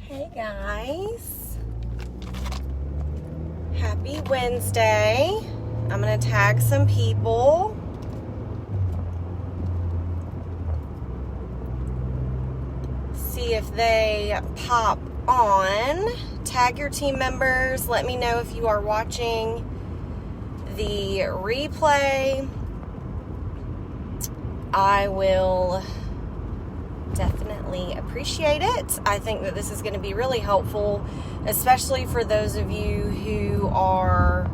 Hey guys, happy Wednesday. I'm gonna tag some people. See if they pop on. Tag your team members. Let me know if you are watching the replay. I will definitely appreciate it. I think that this is going to be really helpful, especially for those of you who are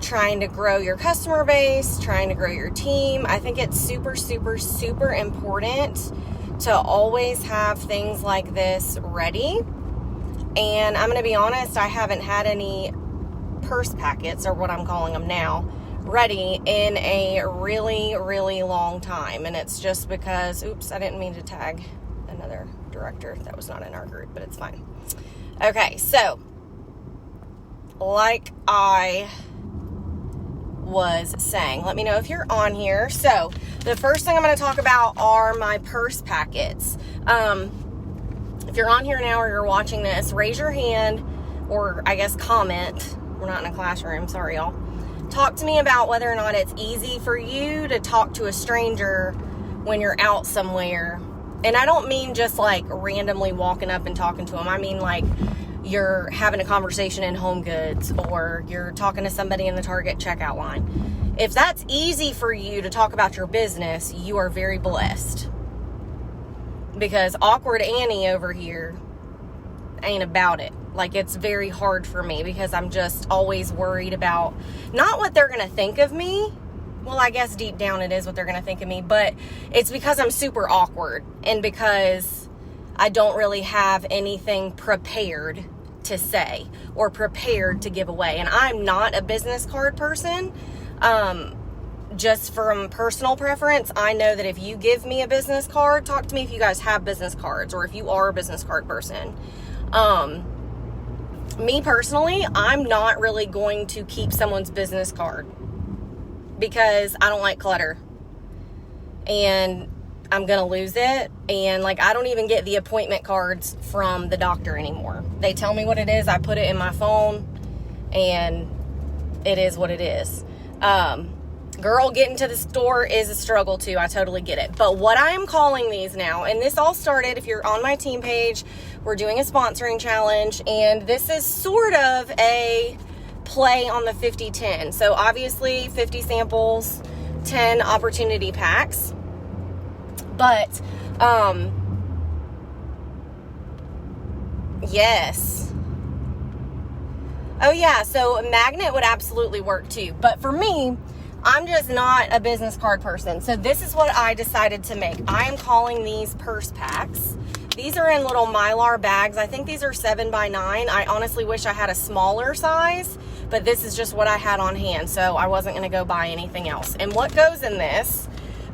trying to grow your customer base, trying to grow your team. I think it's super, super, super important to always have things like this ready. And I'm going to be honest, I haven't had any purse packets, or what I'm calling them now, ready in a really, really long time. And it's just because, oops, I didn't mean to tag another director that was not in our group, but it's fine. Okay, so like I was saying, let me know if you're on here. So the first thing I'm going to talk about are my purse packets. If you're on here now or you're watching this, raise your hand, or I guess comment. We're not in a classroom, sorry y'all. Talk to me about whether or not it's easy for you to talk to a stranger when you're out somewhere. And I don't mean just like randomly walking up and talking to them. I mean like you're having a conversation in Home Goods, or you're talking to somebody in the Target checkout line. If that's easy for you to talk about your business, you are very blessed. Because awkward Annie over here ain't about it. Like, it's very hard for me because I'm just always worried about not what they're going to think of me. Well, I guess deep down it is what they're going to think of me, but it's because I'm super awkward and because I don't really have anything prepared to say or prepared to give away. And I'm not a business card person. Just from personal preference, I know that if you give me a business card, talk to me if you guys have business cards or if you are a business card person. Me personally, I'm not really going to keep someone's business card because I don't like clutter and I'm going to lose it. And like, I don't even get the appointment cards from the doctor anymore. They tell me what it is. I put it in my phone and it is what it is. Girl, getting to the store is a struggle too. I totally get it. But what I am calling these now, and this all started, if you're on my team page, we're doing a sponsoring challenge, and this is sort of a play on the 50-10. So obviously 50 samples, 10 opportunity packs. But, yes. Oh yeah, so a magnet would absolutely work too. But for me, I'm just not a business card person. So this is what I decided to make. I am calling these purse packs. These are in little Mylar bags. I think these are 7x9. I honestly wish I had a smaller size, but this is just what I had on hand. So I wasn't going to go buy anything else. And what goes in this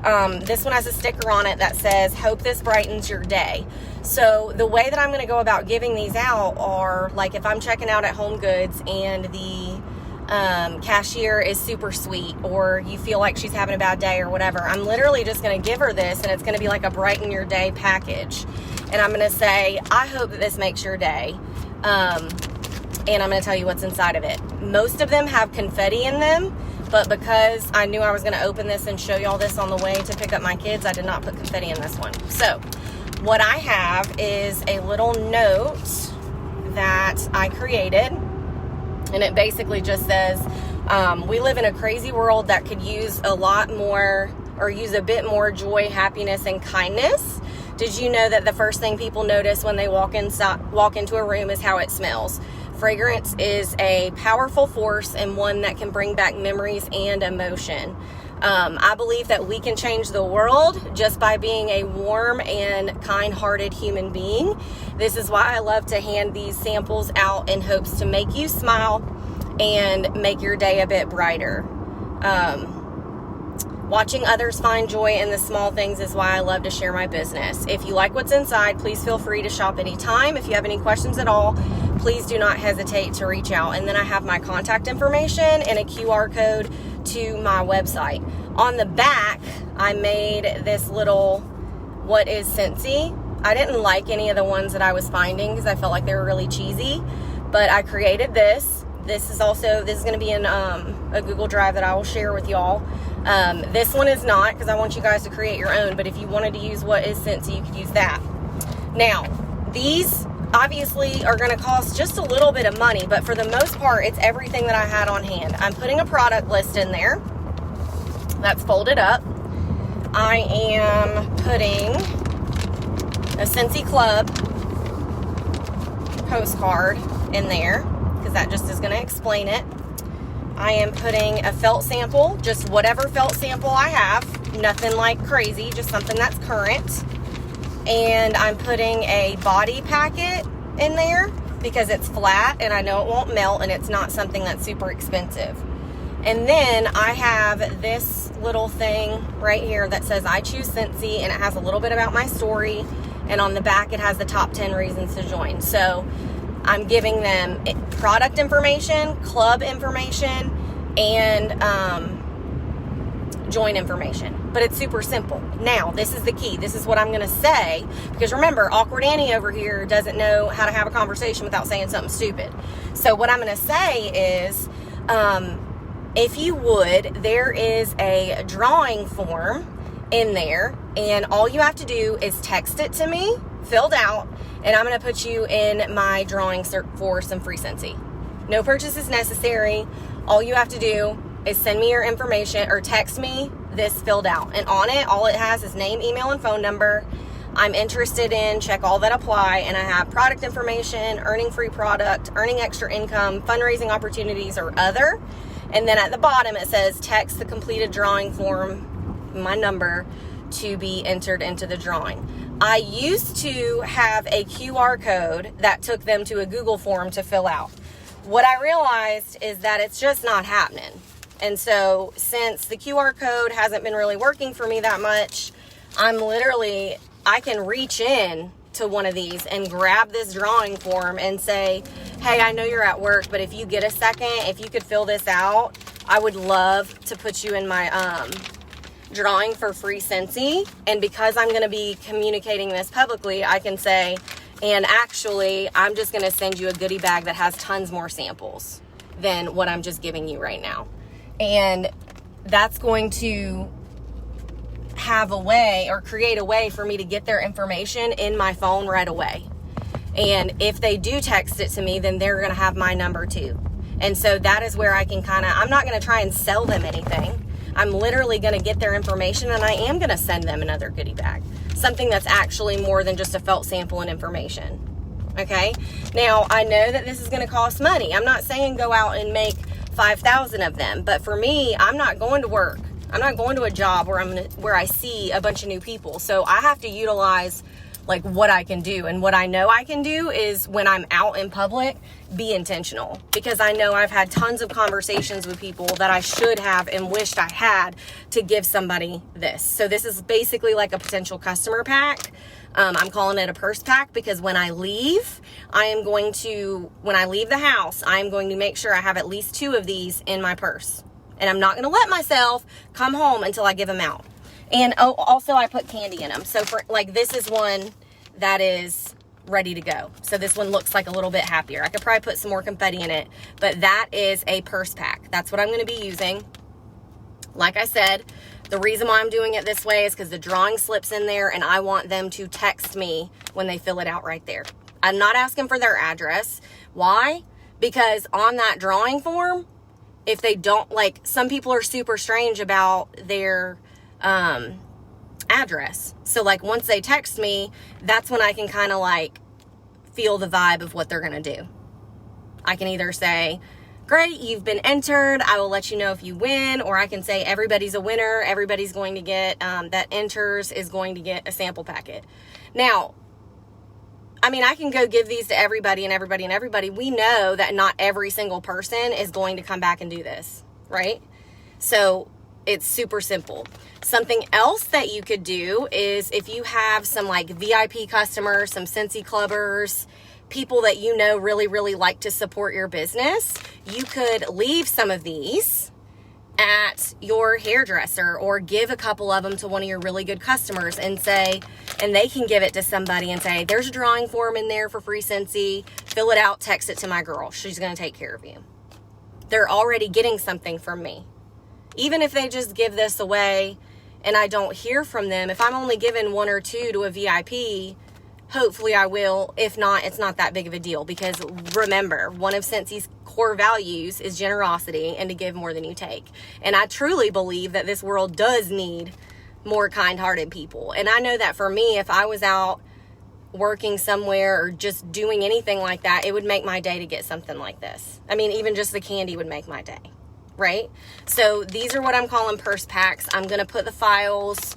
one has a sticker on it that says, "Hope this brightens your day." So the way that I'm going to go about giving these out are like if I'm checking out at Home Goods and the cashier is super sweet, or you feel like she's having a bad day or whatever, I'm literally just going to give her this, and it's going to be like a brighten your day package. And I'm going to say, I hope that this makes your day. And I'm going to tell you what's inside of it. Most of them have confetti in them, but because I knew I was going to open this and show y'all this on the way to pick up my kids, I did not put confetti in this one. So what I have is a little note that I created. And it basically just says, we live in a crazy world that could use a lot more, or use a bit more joy, happiness, and kindness. Did you know that the first thing people notice when they walk into a room is how it smells? Fragrance is a powerful force and one that can bring back memories and emotion. I believe that we can change the world just by being a warm and kind-hearted human being. This is why I love to hand these samples out in hopes to make you smile and make your day a bit brighter. Watching others find joy in the small things is why I love to share my business. If you like what's inside, please feel free to shop anytime. If you have any questions at all, please do not hesitate to reach out. And then I have my contact information and a QR code to my website. On the back, I made this little, what is Scentsy? I didn't like any of the ones that I was finding because I felt like they were really cheesy, but I created this. This is going to be in a Google Drive that I will share with y'all. This one is not, because I want you guys to create your own, but if you wanted to use what is Scentsy, you could use that. Now, these obviously are going to cost just a little bit of money, but for the most part, it's everything that I had on hand. I'm putting a product list in there that's folded up. I am putting a Scentsy Club postcard in there, because that just is going to explain it. I am putting a felt sample, just whatever felt sample I have, nothing like crazy, just something that's current. And I'm putting a body packet in there because it's flat and I know it won't melt and it's not something that's super expensive. And then I have this little thing right here that says I choose Scentsy, and it has a little bit about my story, and on the back it has the top 10 reasons to join. So I'm giving them product information, club information, and join information. But it's super simple. Now, this is the key. This is what I'm going to say, because remember, Awkward Annie over here doesn't know how to have a conversation without saying something stupid. So what I'm going to say is, if you would, there is a drawing form in there, and all you have to do is text it to me, filled out, and I'm going to put you in my drawing for some free Scentsy. No purchase is necessary. All you have to do is send me your information or text me this filled out. And on it, all it has is name, email, and phone number. I'm interested in, check all that apply, and I have product information, earning free product, earning extra income, fundraising opportunities, or other. And then at the bottom, it says text the completed drawing form, my number, to be entered into the drawing. I used to have a QR code that took them to a Google form to fill out. What I realized is that it's just not happening. And so since the QR code hasn't been really working for me that much, I can reach in to one of these and grab this drawing form and say, hey, I know you're at work, but if you get a second, if you could fill this out, I would love to put you in my drawing for free Scentsy. And because I'm going to be communicating this publicly, I can say, and actually, I'm just going to send you a goodie bag that has tons more samples than what I'm just giving you right now. And that's going to have a way, or create a way, for me to get their information in my phone right away. And if they do text it to me, then they're going to have my number too. And so that is where I can I'm not going to try and sell them anything. I'm literally going to get their information, and I am going to send them another goodie bag. Something that's actually more than just a felt sample and information. Okay? Now, I know that this is going to cost money. I'm not saying go out and make 5,000 of them. But for me, I'm not going to work. I'm not going to a job where I see a bunch of new people. So I have to utilize like what I can do. And what I know I can do is, when I'm out in public, be intentional, because I know I've had tons of conversations with people that I should have and wished I had to give somebody this. So this is basically like a potential customer pack. I'm calling it a purse pack, because when I leave the house, I'm going to make sure I have at least 2 of these in my purse. And I'm not going to let myself come home until I give them out. And also I put candy in them. So for this is one that is ready to go. So this one looks like a little bit happier. I could probably put some more confetti in it, but that is a purse pack. That's what I'm going to be using. Like I said, the reason why I'm doing it this way is because the drawing slips in there, and I want them to text me when they fill it out right there. I'm not asking for their address. Why? Because on that drawing form, if they don't, some people are super strange about their address. So once they text me, that's when I can kind of feel the vibe of what they're going to do. I can either say, great, you've been entered, I will let you know if you win, or I can say everybody's a winner, everybody's going to get, that enters is going to get a sample packet. Now, I can go give these to everybody and everybody and everybody. We know that not every single person is going to come back and do this, right? So it's super simple. Something else that you could do is, if you have some VIP customers, some Scentsy clubbers, people that you know really, really like to support your business, you could leave some of these at your hairdresser, or give a couple of them to one of your really good customers and say, and they can give it to somebody and say, there's a drawing form in there for free Scentsy, fill it out, text it to my girl, she's going to take care of you. They're already getting something from me. Even if they just give this away and I don't hear from them, if I'm only giving 1 or 2 to a VIP, hopefully I will. If not, it's not that big of a deal, because remember, one of Scentsy's core values is generosity and to give more than you take. And I truly believe that this world does need more kind-hearted people. And I know that for me, if I was out working somewhere or just doing anything like that, it would make my day to get something like this. I mean, even just the candy would make my day, right? So these are what I'm calling purse packs. I'm going to put the files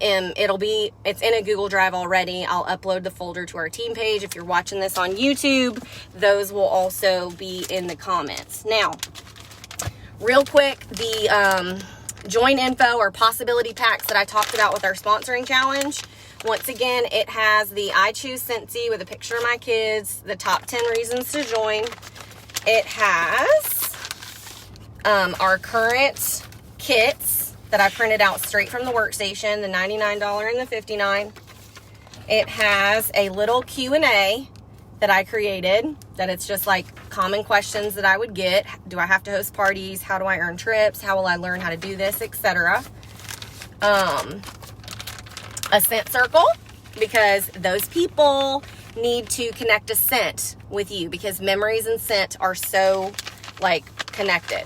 in, it's in a Google Drive already. I'll upload the folder to our team page. If you're watching this on YouTube, those will also be in the comments. Now, real quick, the join info or possibility packs that I talked about with our sponsoring challenge. Once again, it has the I Choose Scentsy with a picture of my kids, the top 10 reasons to join. It has our current kits that I printed out straight from the workstation, the $99 and the $59. It has a little Q&A that I created, that it's just like common questions that I would get. Do I have to host parties? How do I earn trips? How will I learn how to do this, etc. A scent circle, because those people need to connect a scent with you, because memories and scent are so like connected.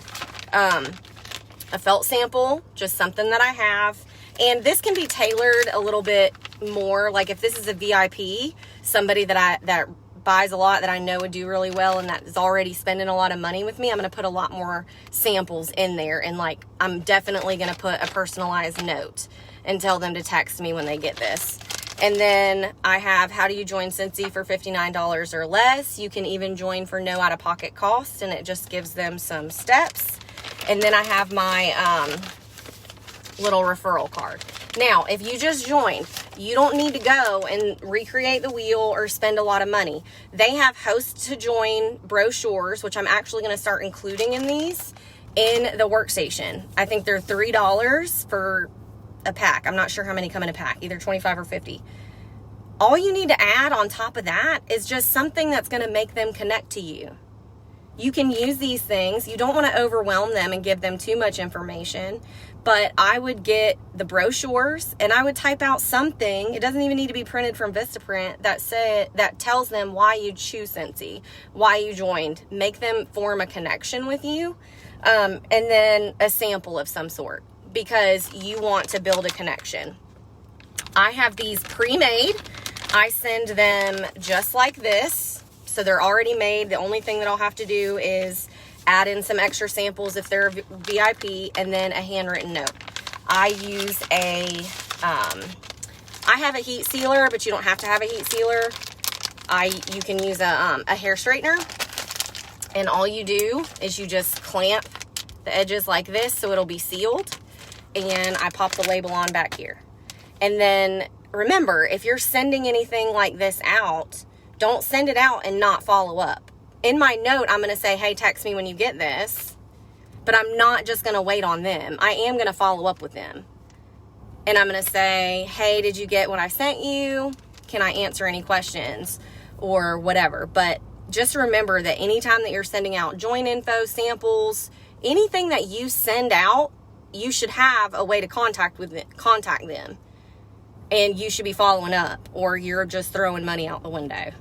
A felt sample, just something that I have. And this can be tailored a little bit more. Like if this is a VIP, somebody that buys a lot, that I know would do really well, and that is already spending a lot of money with me, I'm going to put a lot more samples in there. And like, I'm definitely going to put a personalized note and tell them to text me when they get this. And then I have how do you join Scentsy for $59 or less. You can even join for no out-of-pocket cost, and it just gives them some steps. And then I have my little referral card. Now, if you just joined, you don't need to go and recreate the wheel or spend a lot of money. They have host to join brochures, which I'm actually going to start including in these in the workstation. I think they're $3 for a pack. I'm not sure how many come in a pack, either 25 or 50. All you need to add on top of that is just something that's going to make them connect to you. You can use these things. You don't want to overwhelm them and give them too much information, but I would get the brochures and I would type out something. It doesn't even need to be printed from Vistaprint, that tells them why you choose Scentsy, why you joined. Make them form a connection with you, and then a sample of some sort, because you want to build a connection. I have these pre-made. I send them just like this. So they're already made. The only thing that I'll have to do is add in some extra samples if they're VIP, and then a handwritten note. I use I have a heat sealer, but you don't have to have a heat sealer. You can use a hair straightener, and all you do is you just clamp the edges like this so it'll be sealed, and I pop the label on back here. And then remember, if you're sending anything like this out, don't send it out and not follow up. In my note, I'm going to say, hey, text me when you get this. But I'm not just going to wait on them. I am going to follow up with them. And I'm going to say, hey, did you get what I sent you? Can I answer any questions? Or whatever. But just remember that anytime that you're sending out join info, samples, anything that you send out, you should have a way to contact them. And you should be following up, or you're just throwing money out the window.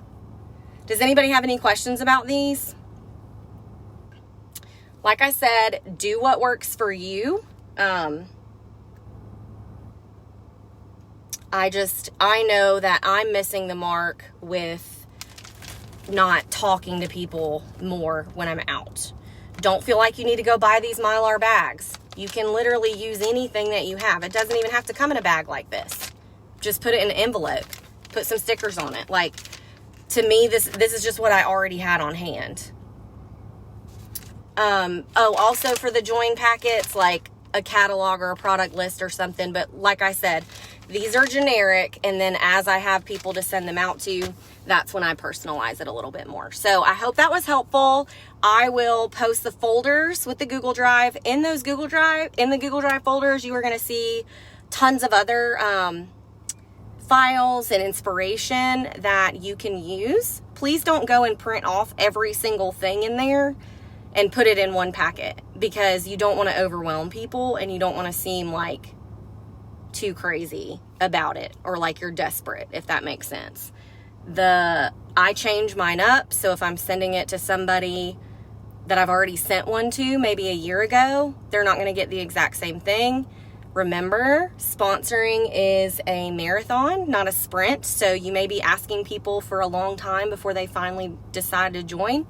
Does anybody have any questions about these? Like I said, do what works for you. I know that I'm missing the mark with not talking to people more when I'm out. Don't feel like you need to go buy these Mylar bags. You can literally use anything that you have. It doesn't even have to come in a bag like this. Just put it in an envelope. Put some stickers on it. Like, to me, this is just what I already had on hand. Also for the join packets, like a catalog or a product list or something. But like I said, These are generic, and then as I have people to send them out to, that's when I personalize it a little bit more. So I hope that was helpful. I will post the folders with the Google Drive. In the Google Drive folders, you are going to see tons of other files and inspiration that you can use. Please don't go and print off every single thing in there and put it in one packet, because you don't want to overwhelm people and you don't want to seem like too crazy about it or like you're desperate, if that makes sense. I change mine up, so if I'm sending it to somebody that I've already sent one to maybe a year ago, they're not going to get the exact same thing. Remember, sponsoring is a marathon, not a sprint, so you may be asking people for a long time before they finally decide to join,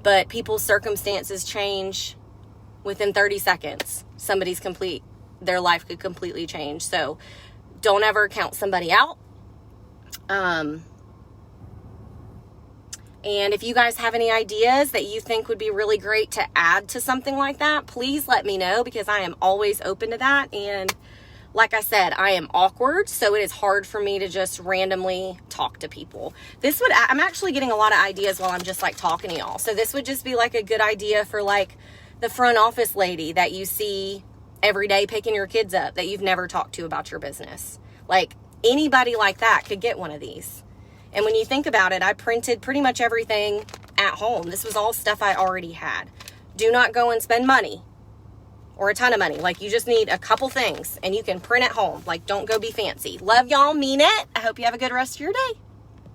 but people's circumstances change within 30 seconds. Their life could completely change. So don't ever count somebody out. And if you guys have any ideas that you think would be really great to add to something like that, please let me know, because I am always open to that. And like I said, I am awkward, so it is hard for me to just randomly talk to people. I'm actually getting a lot of ideas while I'm just like talking to y'all. So this would just be like a good idea for like the front office lady that you see every day picking your kids up that you've never talked to about your business. Like anybody like that could get one of these. And when you think about it, I printed pretty much everything at home. This was all stuff I already had. Do not go and spend money or a ton of money. Like, you just need a couple things and you can print at home. Like, don't go be fancy. Love y'all, mean it. I hope you have a good rest of your day.